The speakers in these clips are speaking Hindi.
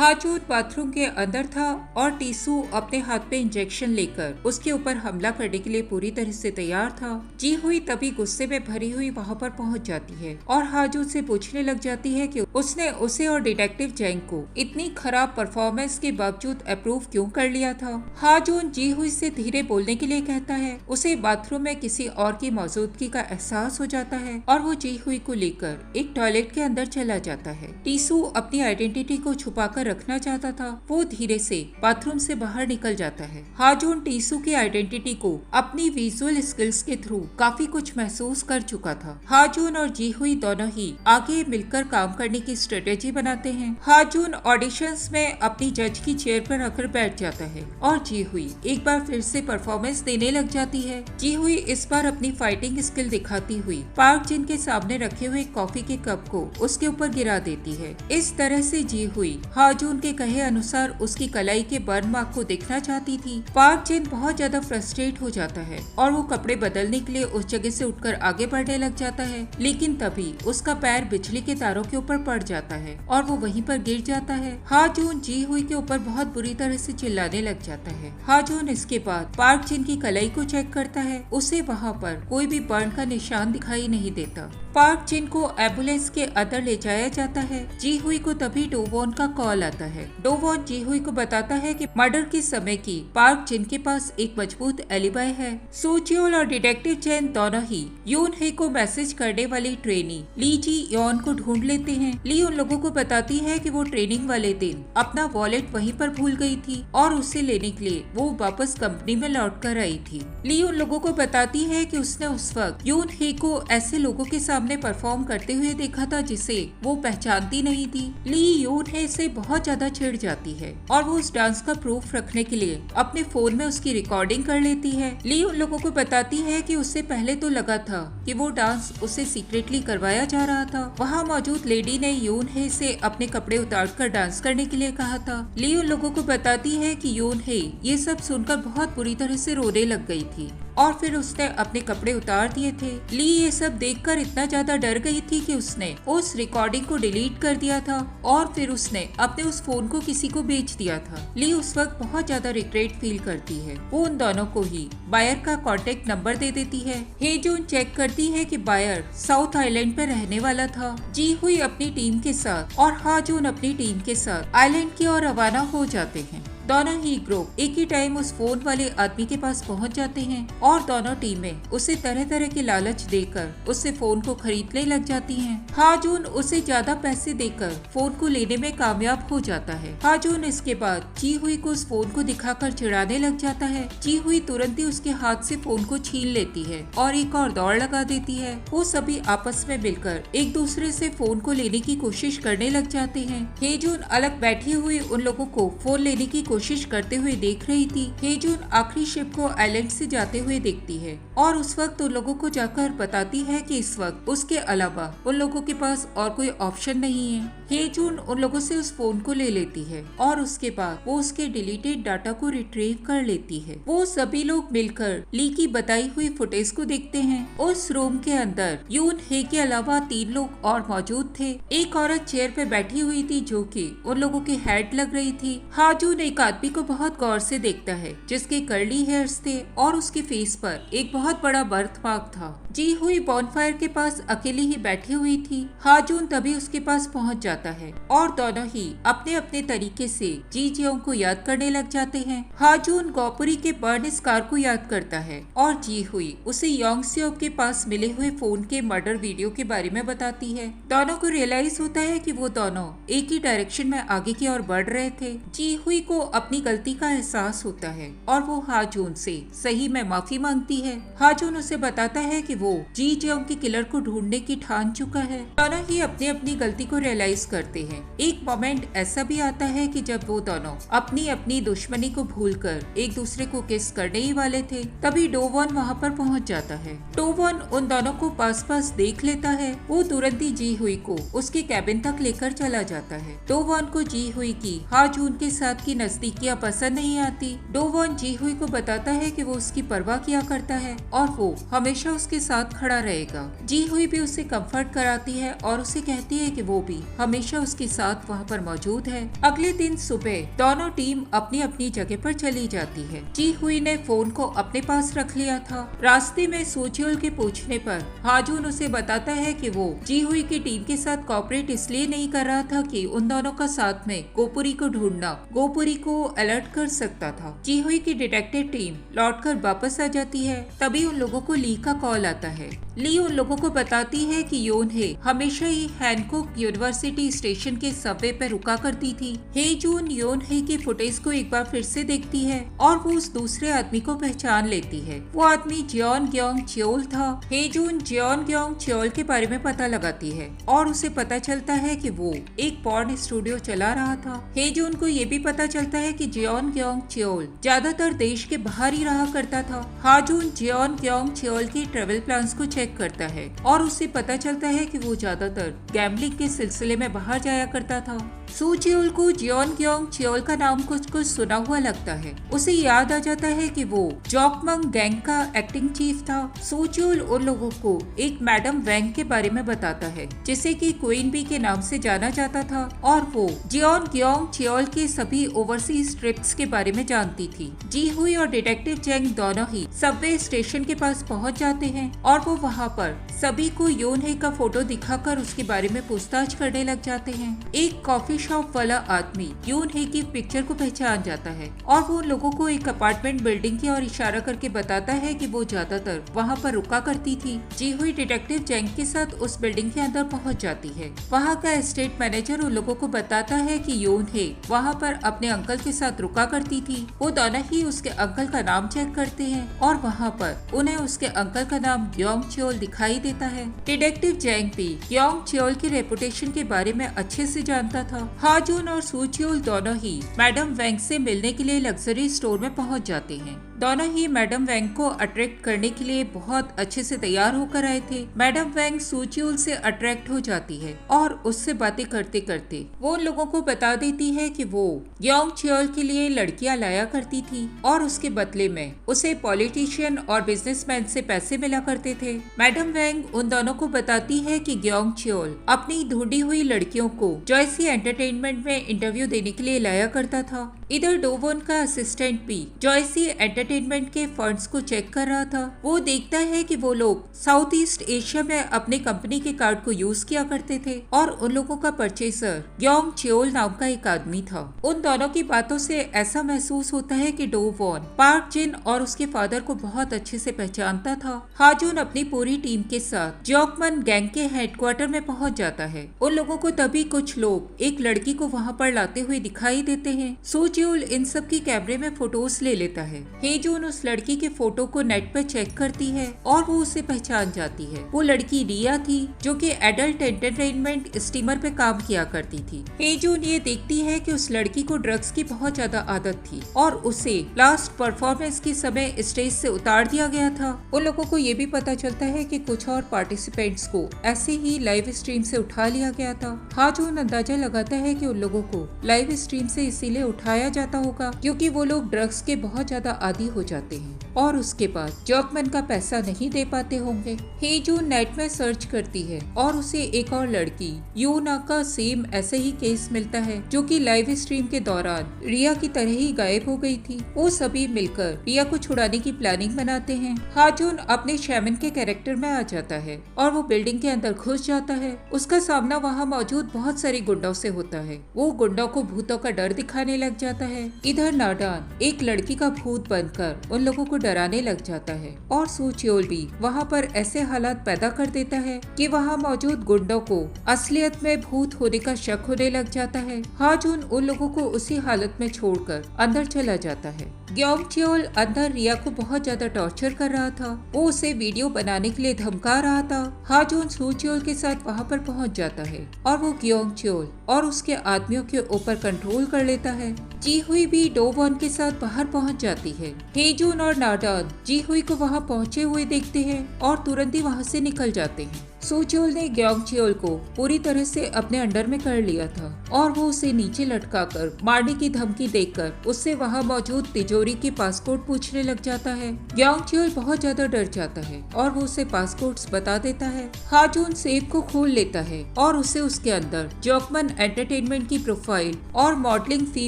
हाजून बाथरूम के अंदर था और टीसू अपने हाथ पे इंजेक्शन लेकर उसके ऊपर हमला करने के लिए पूरी तरह से तैयार था। जी हुई तभी गुस्से में भरी हुई वहाँ पर पहुँच जाती है और हाजून से पूछने लग जाती है कि उसने उसे और डिटेक्टिव जैंग को इतनी खराब परफॉर्मेंस के बावजूद अप्रूव क्यों कर लिया था। हाजून जी हुई से धीरे बोलने के लिए कहता है। उसे बाथरूम में किसी और की मौजूदगी का एहसास हो जाता है और वो जी हुई को लेकर एक टॉयलेट के अंदर चला जाता है। टीसू अपनी आइडेंटिटी को छुपाकर रखना चाहता था। वो धीरे से बाथरूम से बाहर निकल जाता है। हाजून टीसू की आइडेंटिटी को अपनी विजुअल स्किल्स के थ्रू काफी कुछ महसूस कर चुका था। हाजून और जी हुई दोनों ही आगे मिलकर काम करने की स्ट्रेटेजी बनाते हैं। हाजून ऑडिशंस में अपनी जज की चेयर पर आकर बैठ जाता है और जी हुई एक बार फिर से परफॉर्मेंस देने लग जाती है। जी हुई इस बार अपनी फाइटिंग स्किल दिखाती हुई पार्क जिन के सामने रखे हुए कॉफी के कप को उसके ऊपर गिरा देती है। इस तरह से जी हुई हाजून के कहे अनुसार उसकी कलाई के बर्न मार्क को देखना चाहती थी। पार्क जिन बहुत ज्यादा फ्रस्ट्रेट हो जाता है और वो कपड़े बदलने के लिए उस जगह से उठकर आगे बढ़ने लग जाता है, लेकिन तभी उसका पैर बिजली के तारों के ऊपर पड़ जाता है और वो वहीं पर गिर जाता है। हाजून जी हुई के ऊपर बहुत बुरी तरह से चिल्लाने लग जाता है। हाजून इसके बाद पार्क जिन की कलाई को चेक करता है। उसे वहाँ पर कोई भी बर्न का निशान दिखाई नहीं देता। पार्क जिन को एम्बुलेंस के अंदर ले जाया जाता है। जी हुई को तभी डोवॉन का कॉल आता है। डोवॉन जी हुई को बताता है कि मर्डर के समय की पार्क जिन के पास एक मजबूत एलिबाई है। सोचियोल और डिटेक्टिव चैन दोनों ही यून हे को मैसेज करने वाली ट्रेनी ली जी योन को ढूंढ लेते हैं। ली उन लोगों को बताती है कि वो ट्रेनिंग वाले दिन अपना वॉलेट वहीं पर भूल गई थी और उसे लेने के लिए वो वापस कंपनी में लौट कर आई थी। ली उन लोगों को बताती है कि उसने उस वक्त यून हे को ऐसे लोगों के सामने परफॉर्म करते हुए देखा था जिसे वो पहचानती नहीं थी। ली यून हे से बहुत ज्यादा चिढ़ जाती है और वो उस डांस का प्रूफ रखने के लिए अपने फोन में उसकी रिकॉर्डिंग कर लेती है। ली उन लोगों को बताती है कि उससे पहले तो लगा था कि वो डांस उसे सीक्रेटली करवाया जा रहा था। वहाँ मौजूद लेडी ने यून हे से अपने कपड़े उतारकर डांस करने के लिए कहा था। ली उन लोगों को बताती है कि यून हे ये सब सुनकर बहुत बुरी तरह से रोने लग गई थी और फिर उसने अपने कपड़े उतार दिए थे। ली ये सब देखकर इतना ज्यादा डर गई थी कि उसने उस रिकॉर्डिंग को डिलीट कर दिया था और फिर उसने अपने उस फोन को किसी को बेच दिया था। ली उस वक्त बहुत ज्यादा रिग्रेट फील करती है। वो उन दोनों को ही बायर का कॉन्टेक्ट नंबर दे देती है। हेजून चेक करती है कि बायर साउथ आइलैंड पर रहने वाला था। जी हुई अपनी टीम के साथ और हाजून अपनी टीम के साथ आइलैंड की ओर रवाना हो जाते हैं। दोनों ही ग्रुप एक ही टाइम उस फोन वाले आदमी के पास पहुंच जाते हैं और दोनों टीमें उसे तरह तरह के लालच देकर उससे फोन को खरीदने लग जाती हैं। हाजून उसे ज्यादा पैसे देकर फोन को लेने में कामयाब हो जाता है। हाजून इसके बाद जी हुई को उस फोन को दिखाकर चिढ़ाने लग जाता है। जी हुई तुरंत ही उसके हाथ से फोन को छीन लेती है और एक और दौड़ लगा देती है। वो सभी आपस में मिलकर एक दूसरे से फोन को लेने की कोशिश करने लग जाते हैं। हेजून अलग बैठी हुई उन लोगों को फोन लेने की कोशिश करते हुए देख रही थी। हेजून आखिरी शिप को आइलैंड से जाते हुए देखती है और उस वक्त उन लोगों को जाकर बताती है कि इस वक्त उसके अलावा उन लोगों के पास और कोई ऑप्शन नहीं है। हेजून उन लोगों से उस फोन को ले लेती है और उसके बाद वो उसके डिलीटेड डाटा को रिट्रीव कर लेती है। वो सभी लोग मिलकर ली की बताई हुई फुटेज को देखते हैं। उस रूम के अंदर यून हे के अलावा 3 लोग और मौजूद थे। एक औरत चेयर पे बैठी हुई थी जो कि उन लोगों की हेड लग रही थी। हाजून एक आदमी को बहुत गौर से देखता है जिसके कर्ली हेयर्स थे और उसके फेस पर एक बहुत बड़ा बर्थ मार्क था। जी हुई बॉनफायर के पास अकेली ही बैठी हुई थी। हाजून तभी उसके पास पहुंच जाता है और दोनों ही अपने अपने तरीके से जी जियोंग को याद करने लग जाते हैं। हाजून गौपुरी के बर्न स्कार को याद करता है और जी हुई उसे योंग सियोक के पास मिले हुए फोन के मर्डर वीडियो के बारे में बताती है। दोनों को रियलाइज होता है कि वो दोनों एक ही डायरेक्शन में आगे की ओर बढ़ रहे थे। जी हुई को अपनी गलती का एहसास होता है और वो हाजून से सही में माफी मांगती है। हाजून उसे बताता है कि वो जी जियोंग के किलर को ढूंढने की ठान चुका है। दोनों ही अपनी अपनी गलती को रियलाइज करते हैं। एक मोमेंट ऐसा भी आता है कि जब वो दोनों अपनी अपनी दुश्मनी को भूलकर एक दूसरे को किस करने ही वाले थे, तभी डोवॉन वहाँ पर पहुँच जाता है। डोवॉन उन दोनों को पास पास देख लेता है। वो तुरंत ही जी हुई को उसके कैबिन तक लेकर चला जाता है। डोवॉन को जी हुई की हाजून के साथ की नजदीकियां पसंद नहीं आती। डोवॉन जी हुई को बताता है कि वो उसकी परवाह किया करता है और वो हमेशा उसके साथ खड़ा रहेगा। जी हुई भी उसे कंफर्ट कराती है और उसे कहती है कि वो भी हमेशा हमेशा उसके साथ वहाँ पर मौजूद है। अगले दिन सुबह दोनों टीम अपनी अपनी जगह पर चली जाती है। जी हुई ने फोन को अपने पास रख लिया था। रास्ते में सोचियोल के पूछने पर हाजून उसे बताता है कि वो जी हुई की टीम के साथ कोऑपरेट इसलिए नहीं कर रहा था कि उन दोनों का साथ में गोपुरी को ढूंढना गोपुरी को अलर्ट कर सकता था। जी हुई की डिटेक्टिव टीम लौटकर वापस आ जाती है। तभी उन लोगों को ली का कॉल आता है। ली उन लोगों को बताती है कि योनहे हमेशा ही हैनकॉक यूनिवर्सिटी स्टेशन के सबवे पर रुका करती थी। हेजून योनहे के फुटेज को एक बार फिर से देखती है और वो उस दूसरे आदमी को पहचान लेती है। वो आदमी जियोन ग्योंग चियोल था। हेजून जियोन ग्योंग चियोल के बारे में पता लगाती है और उसे पता चलता है कि वो एक पॉर्न स्टूडियो चला रहा था। हेजून को ये भी पता चलता है कि जियोन ग्योंग चियोल ज्यादातर देश के बाहर ही रहा करता था। हाजून जियोन ग्योंग चियोल के ट्रेवल प्लान्स को चेक करता है और उसे पता चलता है कि वो ज्यादातर गैम्बलिंग के सिलसिले में बाहर जाया करता था। सू चियोल को जियोन ग्योंग चियोल का नाम कुछ सुना हुआ लगता है। उसे याद आ जाता है कि वो जॉकमंग गैंग का एक्टिंग चीफ था। सू चियोल उन लोगों को एक मैडम वैंग के बारे में बताता है जिसे कि क्वीन बी के नाम से जाना जाता था और वो जियोन ग्योंग चियोल के सभी ओवरसीज ट्रिप्स के बारे में जानती थी। जी हुई और डिटेक्टिव चेंग दोनों ही सबवे स्टेशन के पास पहुंच जाते हैं और वो वहाँ पर सभी को योनहे का फोटो दिखाकर उसके बारे में पूछताछ करने लग जाते हैं। एक कॉफी शॉप वाला आदमी योनहे की पिक्चर को पहचान जाता है और वो लोगों को एक अपार्टमेंट बिल्डिंग की ओर इशारा करके बताता है कि वो ज्यादातर वहाँ पर रुका करती थी। जी हुई डिटेक्टिव चेंग के साथ उस बिल्डिंग के अंदर पहुँच जाती है। वहाँ का एस्टेट मैनेजर उन लोगों को बताता है कि योनहे वहाँ पर अपने अंकल के साथ रुका करती थी। वो दोनों ही उसके अंकल का नाम चेक करते हैं और वहाँ पर उन्हें उसके अंकल का नाम ग्योंग चियोल दिखाई देता है। डिटेक्टिव चेंग भी ग्योंग चियोल की रेपुटेशन के बारे में अच्छे से जानता था। हाजून और सू चियोल दोनों ही मैडम वैंग से मिलने के लिए लग्जरी स्टोर में पहुंच जाते हैं। दोनों ही मैडम वैंग को अट्रैक्ट करने के लिए बहुत अच्छे से तैयार होकर आए थे। मैडम वैंग सू चियोल से अट्रैक्ट हो जाती है और उससे बातें करते करते वो उन लोगों को बता देती है कि वो ग्योंग चियोल के लिए लड़कियां लाया करती थी और उसके बदले में उसे पॉलिटिशियन और बिजनेसमैन से पैसे मिला करते थे। मैडम वैंग उन दोनों को बताती है कि ग्योंग चियोल अपनी ढूंढी हुई लड़कियों को जॉयसी एंटरटेनमेंट में इंटरव्यू देने के लिए लाया करता था। इधर डोवोन का असिस्टेंट भी जॉयसी एंटरटेनमेंट के फंड्स को चेक कर रहा था। वो देखता है कि वो लोग साउथ ईस्ट एशिया में अपने कंपनी के कार्ड को यूज किया करते थे और उन लोगों का परचेसर ग्योंग चियोल नाम का एक आदमी था। उन दोनों की बातों से ऐसा महसूस होता है कि डोवोन पार्क जिन और उसके फादर को बहुत अच्छे से पहचानता था। हाजून अपनी पूरी टीम के साथ जॉकमन गैंग के हेडक्वार्टर में पहुंच जाता है। उन लोगों को तभी कुछ लोग एक लड़की को वहां पर लाते हुए दिखाई देते हैं। सू चियोल इन सब की कैमरे में फोटोज ले लेता है। हेजून उस लड़की के फोटो को नेट पर चेक करती है और वो उसे पहचान जाती है। वो लड़की रिया थी जो कि एडल्ट एंटरटेनमेंट स्टीमर पे काम किया करती थी। हेजून ये देखती है कि उस लड़की को ड्रग्स की बहुत ज्यादा आदत थी और उसे लास्ट परफॉर्मेंस के समय स्टेज से उतार दिया गया था। उन लोगों को ये भी पता चलता है कि कुछ और पार्टिसिपेंट्स को ऐसे ही लाइव स्ट्रीम से उठा लिया गया था। हाजून अंदाजा लगाता है कि उन लोगों को लाइव स्ट्रीम से इसीलिए उठाया जाता होगा क्योंकि वो लोग ड्रग्स के बहुत ज्यादा आदी हो जाते हैं और उसके बाद जॉकमैन का पैसा नहीं दे पाते होंगे। हेजून नेट में सर्च करती है और उसे एक और लड़की यूना का सेम ऐसे ही केस मिलता है जो कि लाइव स्ट्रीम के दौरान रिया की तरह ही गायब हो गई थी। वो सभी मिलकर रिया को छुड़ाने की प्लानिंग बनाते हैं। हाजून अपने शैमन के कैरेक्टर में आ जाता है और वो बिल्डिंग के अंदर घुस जाता है। उसका सामना वहाँ मौजूद बहुत सारे गुंडों से होता है। वो गुंडों को भूतों का डर दिखाने लग जाता है। इधर नाडान एक लड़की का भूत बनकर उन लोगों को डराने लग जाता है और सू चियोल भी वहाँ पर ऐसे हालात पैदा कर देता है कि वहाँ मौजूद गुंडों को असलियत में भूत होने का शक होने लग जाता है। हाजून उन लोगों को उसी हालत में छोड़कर अंदर चला जाता है। ग्योंग चियोल अंदर रिया को बहुत ज्यादा टॉर्चर कर रहा था। वो उसे वीडियो बनाने के लिए धमका रहा था। हाजून सू चियोल के साथ वहाँ पर पहुँच जाता है और वो ग्योंग चियोल और उसके आदमियों के ऊपर कंट्रोल कर लेता है। जी हुई भी डोवोन के साथ बाहर पहुंच जाती है। हेजून और नाडान जी हुई को वहां पहुंचे हुए देखते हैं और तुरंत ही वहां से निकल जाते हैं। सोचोल ने ग्योंग चियोल को पूरी तरह से अपने अंडर में कर लिया था और वो उसे नीचे लटकाकर मारने की धमकी देकर उससे वहाँ मौजूद तिजोरी की पासपोर्ट पूछने लग जाता है। ग्योंग चियोल बहुत ज्यादा डर जाता है और वो उसे पासपोर्ट्स बता देता है। हाजून सेफ को खोल लेता है और उसे उसके अंदर जॉकमन एंटरटेनमेंट की प्रोफाइल और मॉडलिंग फी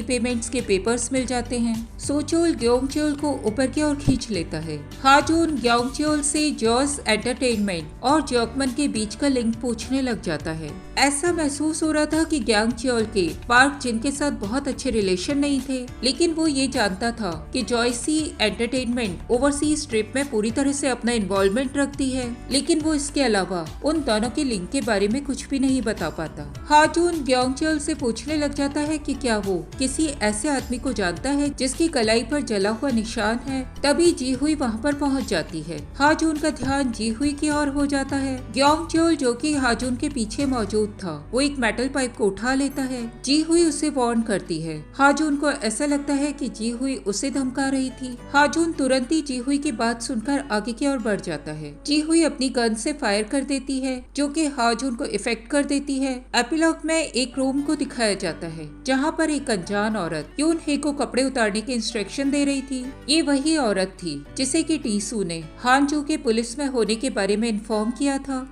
पेमेंट्स के पेपर्स मिल जाते हैं। सोचोल ग्योंग चियोल को ऊपर की ओर खींच लेता है। हाजून ग्योंग चियोल से जॉस एंटरटेनमेंट और जॉकमन के बीच का लिंक पूछने लग जाता है। ऐसा महसूस हो रहा था कि ग्योंग चियोल के पार्क जिनके साथ बहुत अच्छे रिलेशन नहीं थे, लेकिन वो ये जानता था कि जॉयसी एंटरटेनमेंट ओवरसीज ट्रिप में पूरी तरह से अपना इन्वॉल्वमेंट रखती है, लेकिन वो इसके अलावा उन दोनों के लिंक के बारे में कुछ भी नहीं बता पाता। हाजून ग्योंग चियोल से पूछने लग जाता है कि क्या वो किसी ऐसे आदमी को जानता है जिसकी कलाई पर जला हुआ निशान है। तभी जी हुई वहाँ पर पहुँच जाती है। हाजून का ध्यान जी हुई की ओर हो जाता है। ग्योंग चियोल जो कि हाजून के पीछे मौजूद था, वो एक मेटल पाइप को उठा लेता है। जी हुई उसे वार्न करती है। हाजून को ऐसा लगता है कि जी हुई उसे धमका रही थी। हाजून तुरंत ही जी हुई की बात सुनकर आगे की ओर बढ़ जाता है। जी हुई अपनी गन से फायर कर देती है जो कि हाजून को इफेक्ट कर देती है। एपिलॉग में एक रूम को दिखाया जाता है जहाँ पर एक अनजान औरत यून हे को कपड़े उतारने के इंस्ट्रक्शन दे रही थी। ये वही औरत थी जिसे कि टीसू ने हानजू के पुलिस में होने के बारे में इन्फॉर्म किया था।